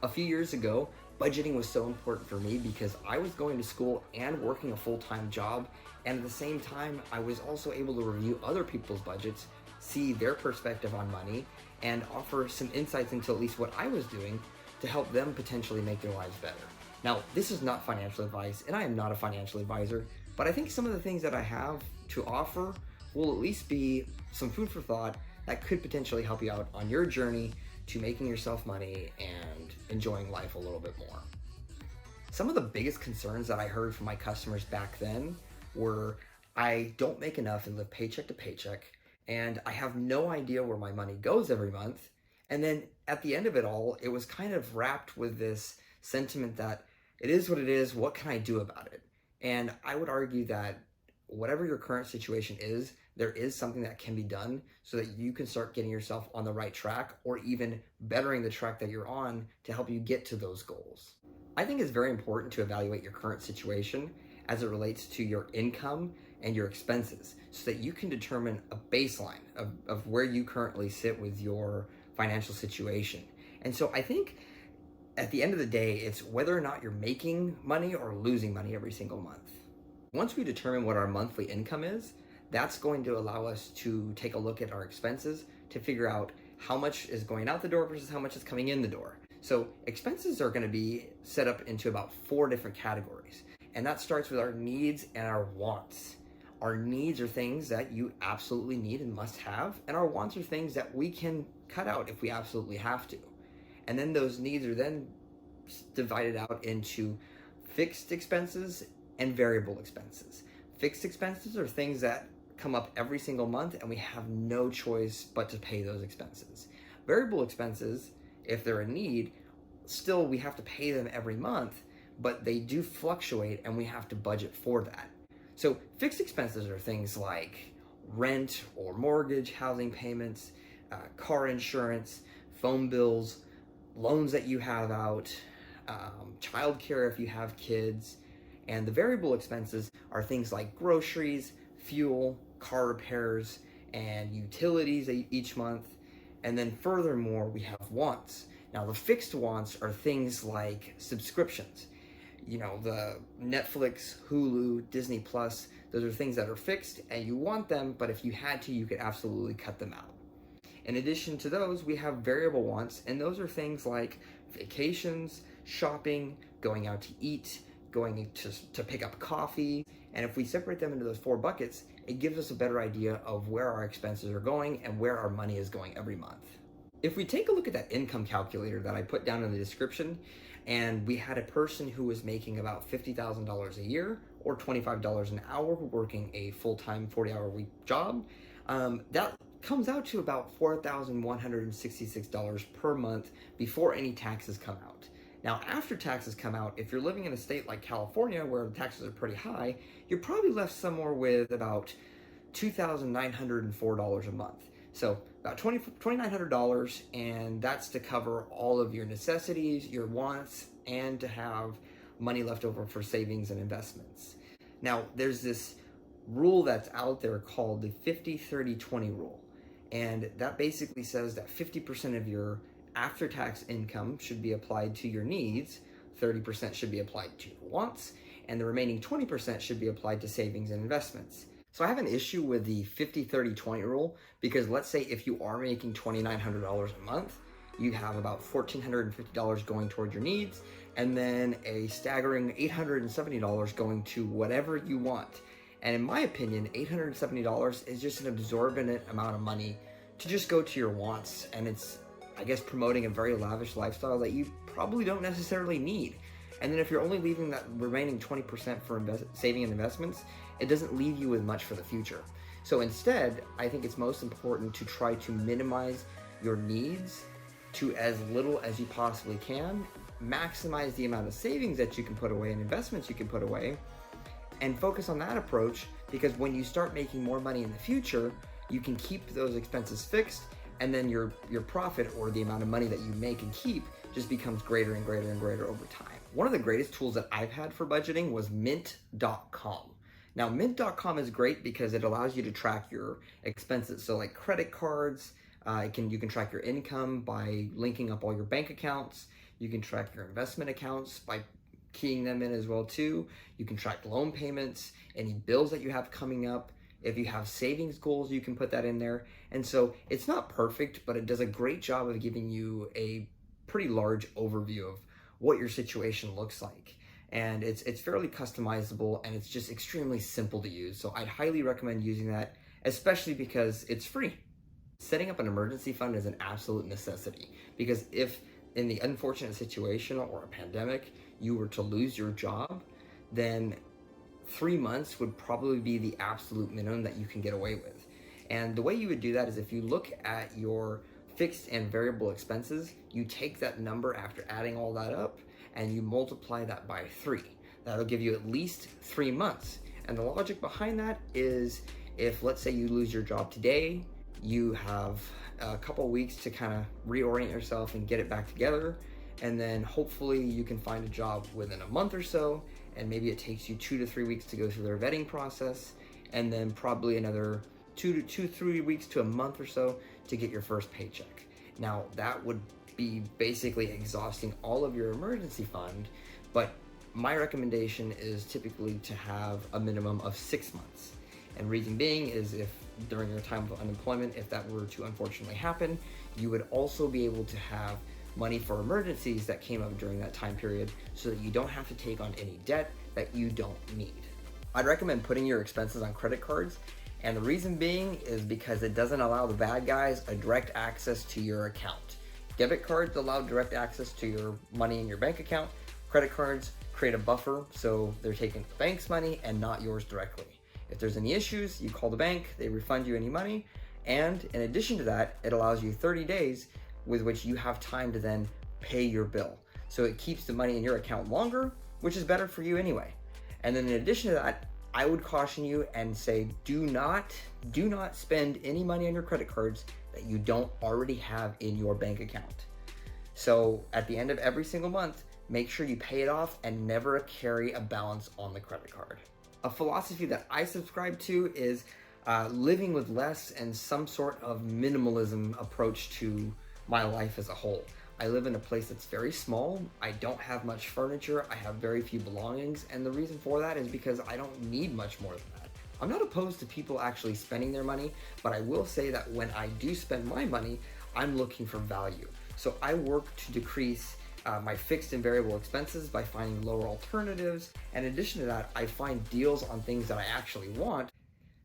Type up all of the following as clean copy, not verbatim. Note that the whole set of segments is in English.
A few years ago, budgeting was so important for me because I was going to school and working a full-time job, and at the same time, I was also able to review other people's budgets, see their perspective on money, and offer some insights into at least what I was doing to help them potentially make their lives better. Now, this is not financial advice, and I am not a financial advisor, but I think some of the things that I have to offer will at least be some food for thought that could potentially help you out on your journey to making yourself money and enjoying life a little bit more. Some of the biggest concerns that I heard from my customers back then were, I don't make enough and live paycheck to paycheck, and I have no idea where my money goes every month. And then at the end of it all, it was kind of wrapped with this sentiment that it is what it is, what can I do about it? And I would argue that whatever your current situation is, there is something that can be done so that you can start getting yourself on the right track, or even bettering the track that you're on to help you get to those goals. I think it's very important to evaluate your current situation as it relates to your income and your expenses so that you can determine a baseline of where you currently sit with your financial situation. And so I think at the end of the day, it's whether or not you're making money or losing money every single month. Once we determine what our monthly income is, that's going to allow us to take a look at our expenses to figure out how much is going out the door versus how much is coming in the door. So expenses are going to be set up into about 4 different categories. And that starts with our needs and our wants. Our needs are things that you absolutely need and must have, and our wants are things that we can cut out if we absolutely have to. And then those needs are then divided out into fixed expenses and variable expenses. Fixed expenses are things that come up every single month and we have no choice but to pay those expenses. Variable expenses, if they're a need, still we have to pay them every month, but they do fluctuate and we have to budget for that. So fixed expenses are things like rent or mortgage, housing payments, car insurance, phone bills, loans that you have out, childcare if you have kids. And the variable expenses are things like groceries, fuel, car repairs, and utilities each month. And then furthermore, we have wants. Now the fixed wants are things like subscriptions. You know, the Netflix, Hulu, Disney Plus, those are things that are fixed and you want them, but if you had to, you could absolutely cut them out. In addition to those, we have variable wants, and those are things like vacations, shopping, going out to eat, going to pick up coffee. And if we separate them into those 4 buckets, it gives us a better idea of where our expenses are going and where our money is going every month. If we take a look at that income calculator that I put down in the description, and we had a person who was making about $50,000 a year or $25 an hour working a full-time 40-hour week job, that comes out to about $4,166 per month before any taxes come out. Now, after taxes come out, if you're living in a state like California where the taxes are pretty high, you're probably left somewhere with about $2,904 a month. So about $2,900, and that's to cover all of your necessities, your wants, and to have money left over for savings and investments. Now, there's this rule that's out there called the 50-30-20 rule. And that basically says that 50% of your after-tax income should be applied to your needs, 30% should be applied to your wants, and the remaining 20% should be applied to savings and investments. So I have an issue with the 50-30-20 rule because let's say if you are making $2,900 a month, you have about $1,450 going toward your needs, and then a staggering $870 going to whatever you want. And in my opinion, $870 is just an exorbitant amount of money to just go to your wants, and it's, I guess, promoting a very lavish lifestyle that you probably don't necessarily need. And then if you're only leaving that remaining 20% for saving and investments, it doesn't leave you with much for the future. So instead, I think it's most important to try to minimize your needs to as little as you possibly can, maximize the amount of savings that you can put away and investments you can put away, and focus on that approach, because when you start making more money in the future, you can keep those expenses fixed, and then your profit, or the amount of money that you make and keep, just becomes greater and greater and greater over time. One of the greatest tools that I've had for budgeting was mint.com. Now, mint.com is great because it allows you to track your expenses. So like credit cards, you can track your income by linking up all your bank accounts. You can track your investment accounts by keying them in as well too. You can track loan payments, any bills that you have coming up. If you have savings goals, you can put that in there. And so it's not perfect, but it does a great job of giving you a pretty large overview of what your situation looks like. And it's fairly customizable, and it's just extremely simple to use. So I'd highly recommend using that, especially because it's free. Setting up an emergency fund is an absolute necessity, because if in the unfortunate situation or a pandemic, you were to lose your job, then 3 months would probably be the absolute minimum that you can get away with. And the way you would do that is if you look at your fixed and variable expenses, you take that number after adding all that up and you multiply that by 3. That'll give you at least 3 months. And the logic behind that is, if let's say you lose your job today, you have a couple weeks to kind of reorient yourself and get it back together. And then hopefully you can find a job within a month or so, and maybe it takes you 2 to 3 weeks to go through their vetting process, and then probably another 3 weeks to a month or so to get your first paycheck. Now that would be basically exhausting all of your emergency fund, but my recommendation is typically to have a minimum of 6 months. And reason being is, if during your time of unemployment, if that were to unfortunately happen, you would also be able to have money for emergencies that came up during that time period, so that you don't have to take on any debt that you don't need. I'd recommend putting your expenses on credit cards, and the reason being is because it doesn't allow the bad guys a direct access to your account. Debit cards allow direct access to your money in your bank account. Credit cards create a buffer, so they're taking the bank's money and not yours directly. If there's any issues, you call the bank, they refund you any money, and in addition to that, it allows you 30 days with which you have time to then pay your bill. So it keeps the money in your account longer, which is better for you anyway. And then in addition to that, I would caution you and say, do not spend any money on your credit cards that you don't already have in your bank account. So at the end of every single month, make sure you pay it off and never carry a balance on the credit card. A philosophy that I subscribe to is living with less and some sort of minimalism approach to my life as a whole. I live in a place that's very small. I don't have much furniture. I have very few belongings. And the reason for that is because I don't need much more than that. I'm not opposed to people actually spending their money, but I will say that when I do spend my money, I'm looking for value. So I work to decrease my fixed and variable expenses by finding lower alternatives. And in addition to that, I find deals on things that I actually want.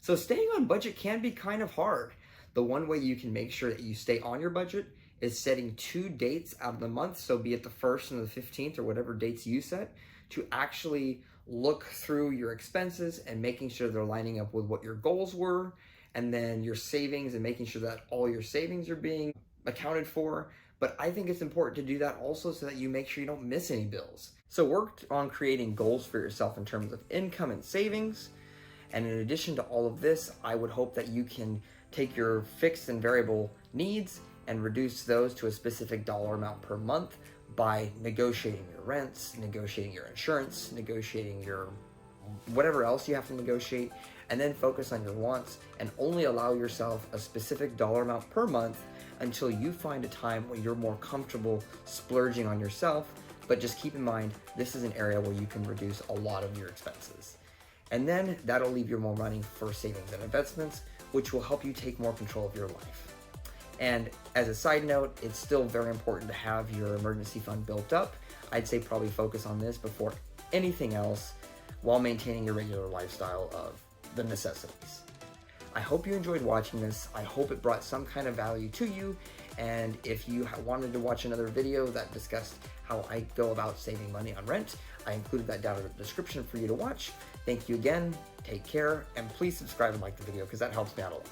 So staying on budget can be kind of hard. The one way you can make sure that you stay on your budget is setting 2 dates out of the month, so be it the 1st and the 15th or whatever dates you set, to actually look through your expenses and making sure they're lining up with what your goals were, and then your savings and making sure that all your savings are being accounted for. But I think it's important to do that also so that you make sure you don't miss any bills. So work on creating goals for yourself in terms of income and savings. And in addition to all of this, I would hope that you can take your fixed and variable needs and reduce those to a specific dollar amount per month by negotiating your rents, negotiating your insurance, negotiating your whatever else you have to negotiate, and then focus on your wants and only allow yourself a specific dollar amount per month until you find a time when you're more comfortable splurging on yourself. But just keep in mind, this is an area where you can reduce a lot of your expenses. And then that'll leave you more money for savings and investments, which will help you take more control of your life. And as a side note, it's still very important to have your emergency fund built up. I'd say probably focus on this before anything else while maintaining your regular lifestyle of the necessities. I hope you enjoyed watching this. I hope it brought some kind of value to you. And if you wanted to watch another video that discussed how I go about saving money on rent, I included that down in the description for you to watch. Thank you again, take care, and please subscribe and like the video because that helps me out a lot.